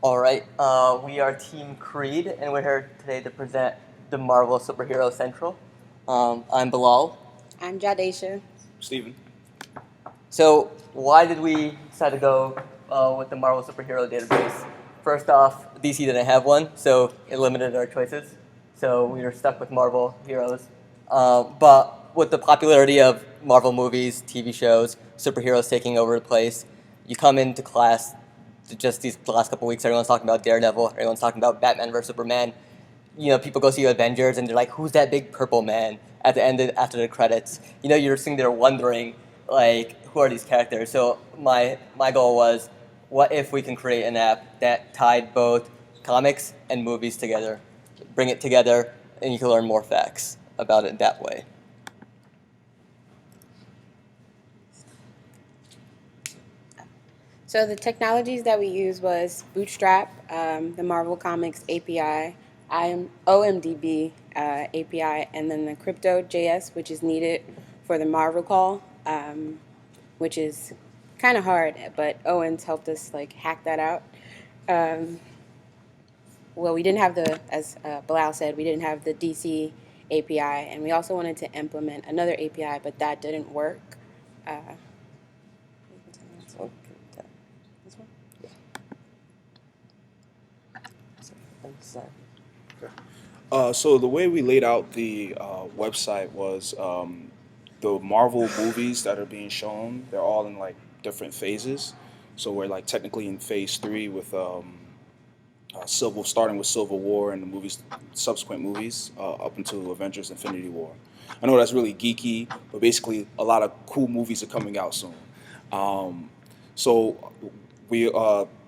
All right, we are Team Creed, and we're here today to present the Marvel Superhero Central. I'm Bilal. I'm Jahdasha. Steven. So, why did we decide to go with the Marvel Superhero database? First off, DC didn't have one, so it limited our choices. So we were stuck with Marvel heroes. But with the popularity of Marvel movies, TV shows, superheroes taking over the place, you come into class. Just these last couple weeks, everyone's talking about Daredevil. Everyone's talking about Batman versus Superman. People go see Avengers, and they're like, "Who's that big purple man?" At the end, after the credits, you're sitting there wondering, like, who are these characters? So my goal was, what if we can create an app that tied both comics and movies together, bring it together, and you can learn more facts about it that way. So the technologies that we used was Bootstrap, the Marvel Comics API, OMDB API, and then the Crypto.js, which is needed for the Marvel call, which is kind of hard, but Owens helped us hack that out. Um, well, we didn't have as Bilal said, we didn't have the DC API, and we also wanted to implement another API, but that didn't work. Uh, this one? So the way we laid out the website was the Marvel movies that are being shown. They're all in like different phases. So we're like technically in phase 3 with starting with Civil War and the movies, subsequent movies, up until Avengers: Infinity War. I know that's really geeky, but basically a lot of cool movies are coming out soon. Um, so we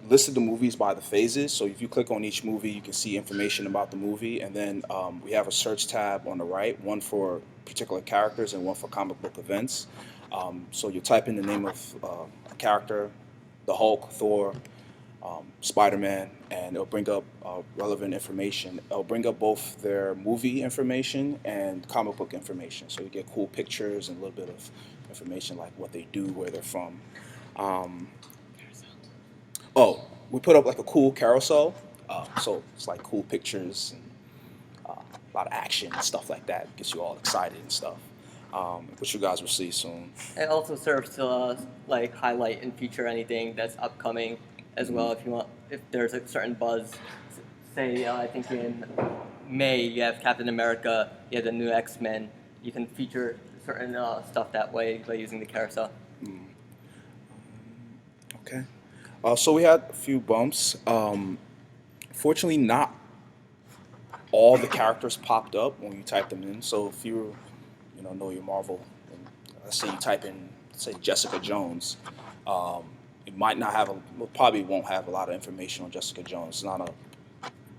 listed the movies by the phases. So if you click on each movie, you can see information about the movie, and then we have a search tab on the right, one for particular characters and one for comic book events. So you type in the name of a character, the Hulk, Thor, Spider-Man, and it'll bring up relevant information. It'll bring up both their movie information and comic book information. So you get cool pictures and a little bit of information like what they do, where they're from. Um, oh, we put up like a cool carousel. So it's like cool pictures and a lot of action and stuff like that. Gets you all excited and stuff. Which you guys will see soon. It also serves to like highlight and feature anything that's upcoming as well. If you want, if there's a certain buzz, say I think in May you have Captain America, you have the new X-Men. You can feature certain stuff that way by using the carousel. Okay. So we had a few bumps. Fortunately, not all the characters popped up when you typed them in. So if know your Marvel, and let's say you type in, say, Jessica Jones, it might not have probably won't have a lot of information on Jessica Jones. It's not a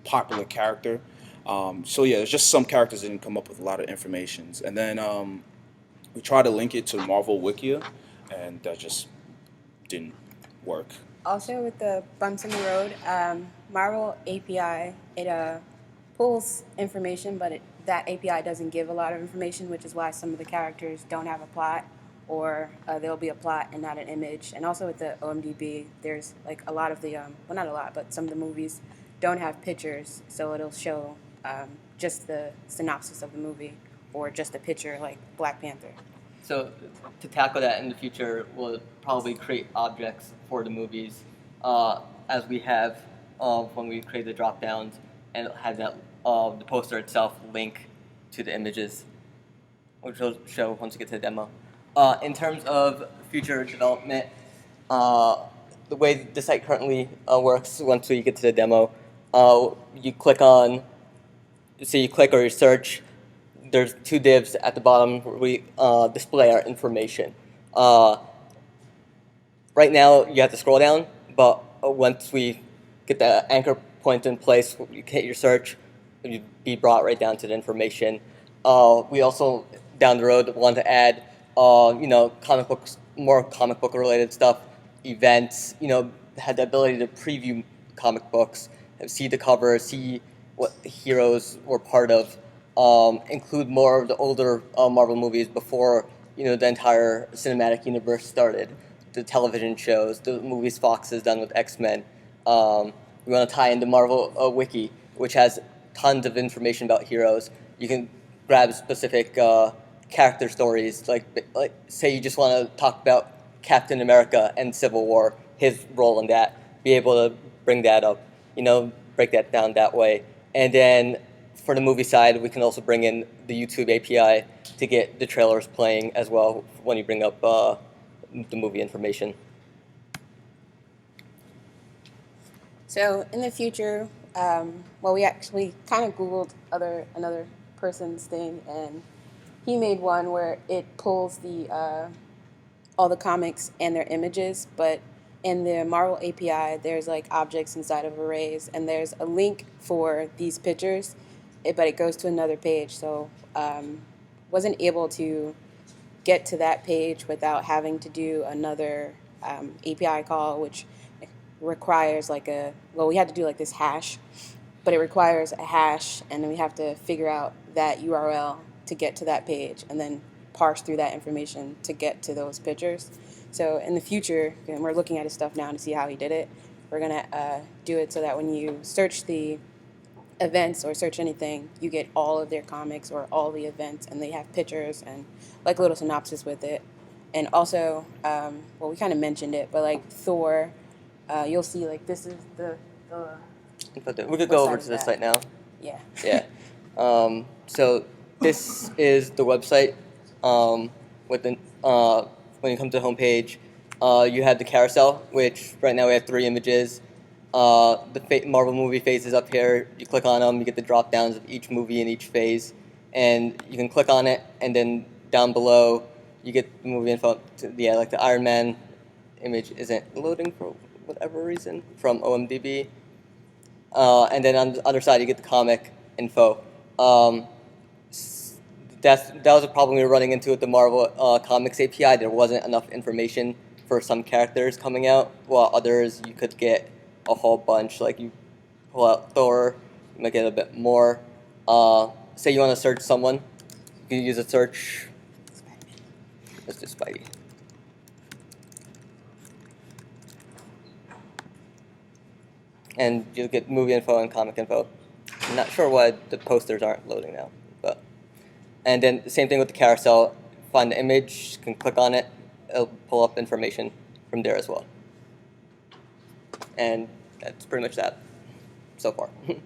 popular character. So yeah, there's just some characters that didn't come up with a lot of information. And then we tried to link it to Marvel Wikia, and that just didn't work. Also, with the bumps in the road, Marvel API, it pulls information, but that API doesn't give a lot of information, which is why some of the characters don't have a plot, or there'll be a plot and not an image. And also with the OMDB, there's like a lot of the, well, not a lot, but some of the movies don't have pictures, so it'll show just the synopsis of the movie, or just a picture like Black Panther. So to tackle that in the future, we'll probably create objects for the movies, as we have when we create the drop downs, and have that the poster itself link to the images, which we'll show once we get to the demo. In terms of future development, the way the site currently works, once you get to the demo, you click on, so you click or you search. There's two divs at the bottom where we display our information. Right now, you have to scroll down, but once we get the anchor point in place, you hit your search, you'd be brought right down to the information. We also, down the road, want to add, comic books, more comic book related stuff, events, had the ability to preview comic books, see the cover, see what the heroes were part of, include more of the older Marvel movies before, the entire cinematic universe started, the television shows, the movies Fox has done with X-Men, we want to tie in the Marvel wiki, which has tons of information about heroes. You can grab specific character stories, like say you just want to talk about Captain America and Civil War, his role in that. Be able to bring that up, break that down that way. And then for the movie side, we can also bring in the YouTube API to get the trailers playing as well when you bring up the movie information. So in the future, we actually kind of Googled another person's thing, and he made one where it pulls all the comics and their images, but in the Marvel API, there's like objects inside of arrays, and there's a link for these pictures, but it goes to another page. So wasn't able to get to that page without having to do another API call, which requires we had to do like this hash, but it requires a hash, and then we have to figure out that URL to get to that page, and then parse through that information to get to those pictures. So in the future, and we're looking at his stuff now to see how he did it, we're going to do it so that when you search the events or search anything, you get all of their comics or all the events, and they have pictures and like a little synopsis with it. And also, we kind of mentioned it, but like Thor, you'll see like this is the we could go over to the site now. Yeah. Yeah. So this is the website. When you come to the homepage, you have the carousel, which right now we have 3 images. The Marvel movie phases up here. You click on them, you get the drop downs of each movie in each phase, and you can click on it, and then down below you get the movie info. Like the Iron Man image isn't loading for whatever reason from OMDB. And then on the other side, you get the comic info. That was a problem we were running into with the Marvel Comics API. There wasn't enough information for some characters coming out, while others you could get a whole bunch. Like you pull out Thor, you might get a bit more. Say you want to search someone, you can use a search. Let's do Spidey. And you'll get movie info and comic info. I'm not sure why the posters aren't loading now, but. And then the same thing with the carousel. Find the image, you can click on it, it'll pull up information from there as well. And that's pretty much that so far. Could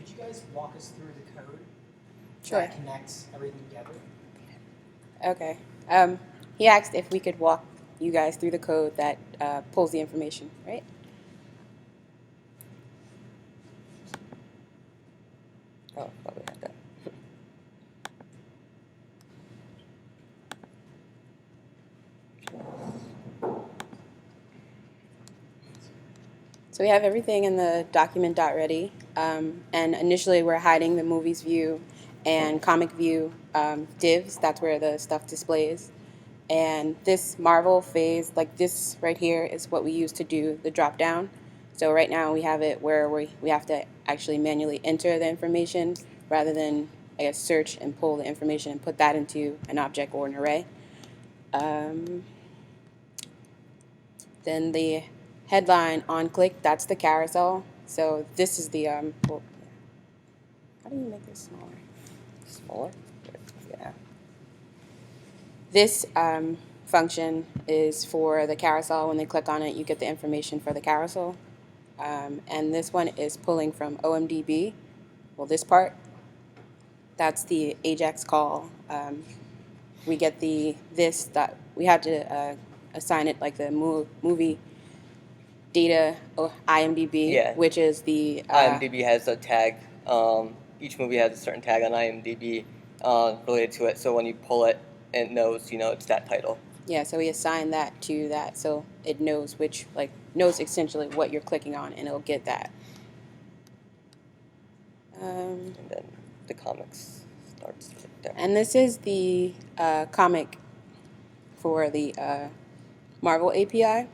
you guys walk us through the code Sure. that connects everything together? Okay. He asked if we could walk you guys through the code that pulls the information, right? Oh, probably had that. So we have everything in the document.ready, and initially we're hiding the movies view and comic view divs. That's where the stuff displays. And this Marvel phase, like this right here, is what we use to do the drop down. So right now we have it where we have to actually manually enter the information rather than, I guess, search and pull the information and put that into an object or an array. Then the headline on click, that's the carousel. So this is the, how do you make this smaller? Smaller? Yeah. This function is for the carousel. When they click on it, you get the information for the carousel. And this one is pulling from OMDB. Well, this part, that's the AJAX call. We get that we have to assign it like the movie data IMDb, which is the IMDb has a tag. Each movie has a certain tag on IMDb related to it. So when you pull it, it knows, it's that title. Yeah, so we assign that to that, so it knows knows essentially what you're clicking on, and it'll get that. And then the comics starts right there. And this is the comic for the Marvel API.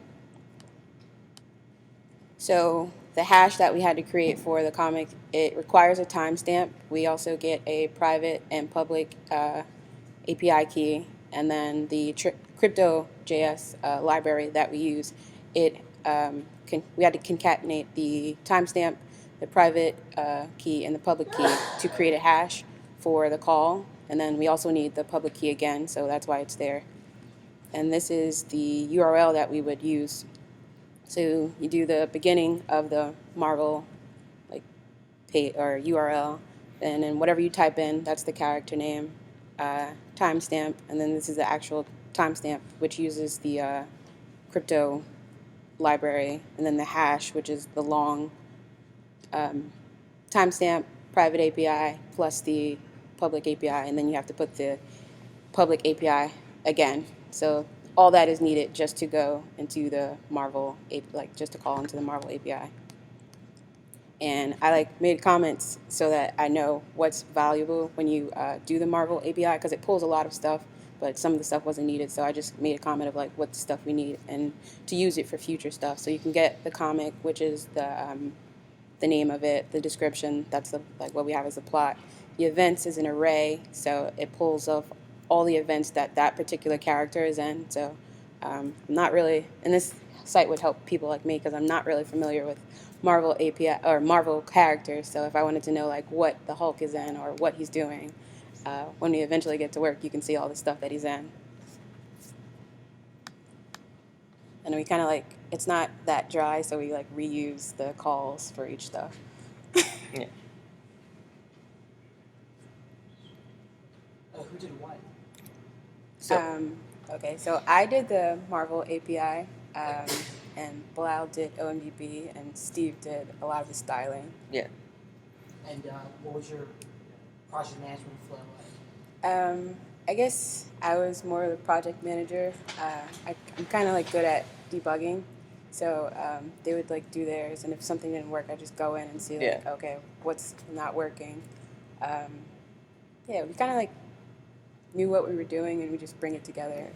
So the hash that we had to create for the comic, it requires a timestamp. We also get a private and public API key, and then the crypto.js library that we use. We had to concatenate the timestamp, the private key, and the public key to create a hash for the call. And then we also need the public key again, so that's why it's there. And this is the URL that we would use. So you do the beginning of the Marvel page or URL, and then whatever you type in, that's the character name, timestamp, and then this is the actual timestamp, which uses the crypto library, and then the hash, which is the long timestamp, private API, plus the public API, and then you have to put the public API again. So all that is needed just to go into the Marvel, just to call into the Marvel API. And I made comments so that I know what's valuable when you do the Marvel API, because it pulls a lot of stuff, but some of the stuff wasn't needed. So I just made a comment of what stuff we need and to use it for future stuff. So you can get the comic, which is the name of it, the description. That's what we have as the plot. The events is an array, so it pulls off all the events that particular character is in. So I'm not really, and this site would help people like me because I'm not really familiar with Marvel API or Marvel characters. So if I wanted to know what the Hulk is in or what he's doing, when we eventually get to work, you can see all the stuff that he's in. And we kind of it's not that dry, so we reuse the calls for each stuff. Yeah. Who did what? Okay, so I did the Marvel API, and Bilal did OMDB, and Steve did a lot of the styling. Yeah. And what was your project management flow like? I guess I was more of the project manager. I'm kind of good at debugging, so they would do theirs, and if something didn't work, I just go in and see okay, what's not working. We kind of knew what we were doing, and we just bring it together.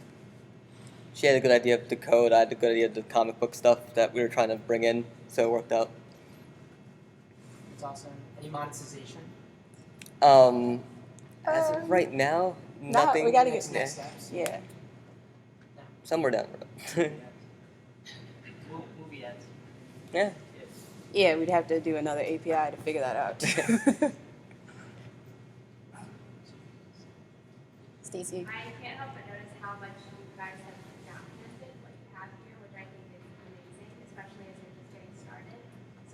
She had a good idea of the code. I had a good idea of the comic book stuff that we were trying to bring in, so it worked out. That's awesome. Any monetization? As of right now, nothing. We got to get Next steps. Yeah. Somewhere down the road. Movie ads. Yeah. Yeah, we'd have to do another API to figure that out. Stacy. I can't help but notice how much you guys have documented what you have here, which I think is amazing, especially as you're just getting started.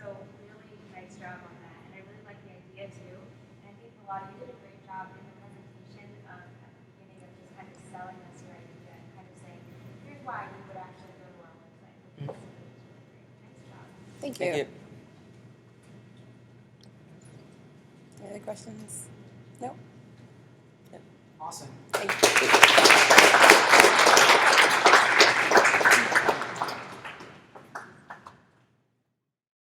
So really nice job on that. And I really like the idea too. And I think a lot of you did a great job in the presentation of at the beginning of just kind of selling us your idea and kind of saying, here's why we would actually go to our website. Which is really great. Nice job. Thank you. Thank you. Any other questions? No? Awesome. Thank you.